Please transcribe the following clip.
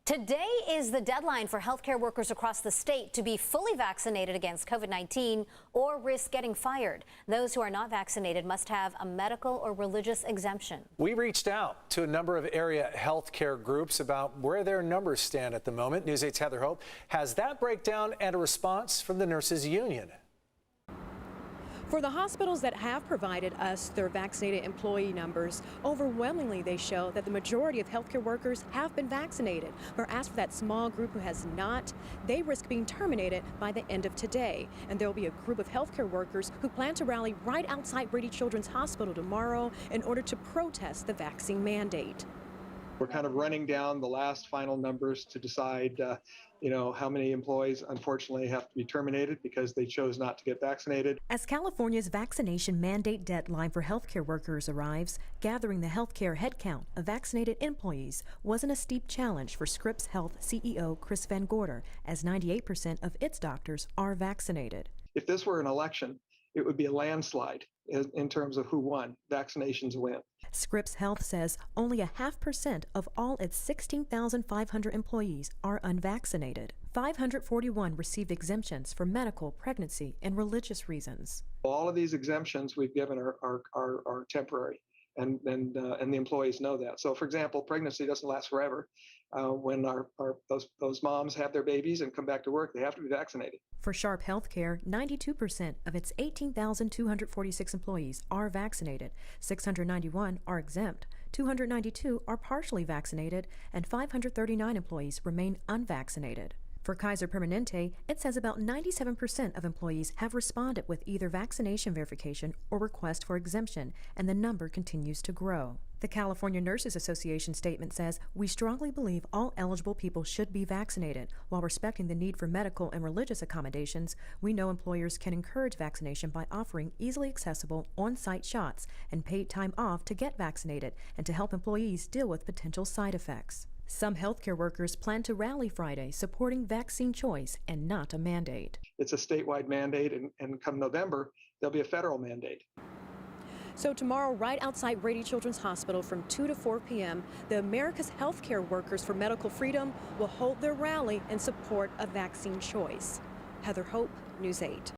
Today is the deadline for healthcare workers across the state to be fully vaccinated against COVID-19 or risk getting fired. Those who are not vaccinated must have a medical or religious exemption. We reached out to a number of area healthcare groups about where their numbers stand at the moment. News 8's Heather Hope has that breakdown and a response from the nurses union. For the hospitals that have provided us their vaccinated employee numbers, overwhelmingly they show that the majority of healthcare workers have been vaccinated. But as for that small group who has not, they risk being terminated by the end of today. And there will be a group of healthcare workers who plan to rally right outside Brady Children's Hospital tomorrow in order to protest the vaccine mandate. We're kind of running down the last final numbers to decide, how many employees unfortunately have to be terminated because they chose not to get vaccinated. As California's vaccination mandate deadline for healthcare workers arrives, gathering the healthcare headcount of vaccinated employees wasn't a steep challenge for Scripps Health CEO Chris Van Gorder, as 98% of its doctors are vaccinated. If this were an election, it would be a landslide in terms of who won. Vaccinations win. Scripps Health says only 0.5% of all its 16,500 employees are unvaccinated. 541 received exemptions for medical, pregnancy, and religious reasons. All of these exemptions we've given are temporary, and the employees know that. So, for example, pregnancy doesn't last forever. When those moms have their babies and come back to work, they have to be vaccinated. For Sharp Healthcare, 92% of its 18,246 employees are vaccinated, 691 are exempt, 292 are partially vaccinated, and 539 employees remain unvaccinated. For Kaiser Permanente, it says about 97% of employees have responded with either vaccination verification or request for exemption, and the number continues to grow. The California Nurses Association statement says, "We strongly believe all eligible people should be vaccinated. While respecting the need for medical and religious accommodations, we know employers can encourage vaccination by offering easily accessible on-site shots and paid time off to get vaccinated and to help employees deal with potential side effects." Some healthcare workers plan to rally Friday supporting vaccine choice and not a mandate. It's a statewide mandate, and come November, there'll be a federal mandate. So tomorrow, right outside Brady Children's Hospital from 2 to 4 p.m., the America's Healthcare Workers for Medical Freedom will hold their rally in support of vaccine choice. Heather Hope, News 8.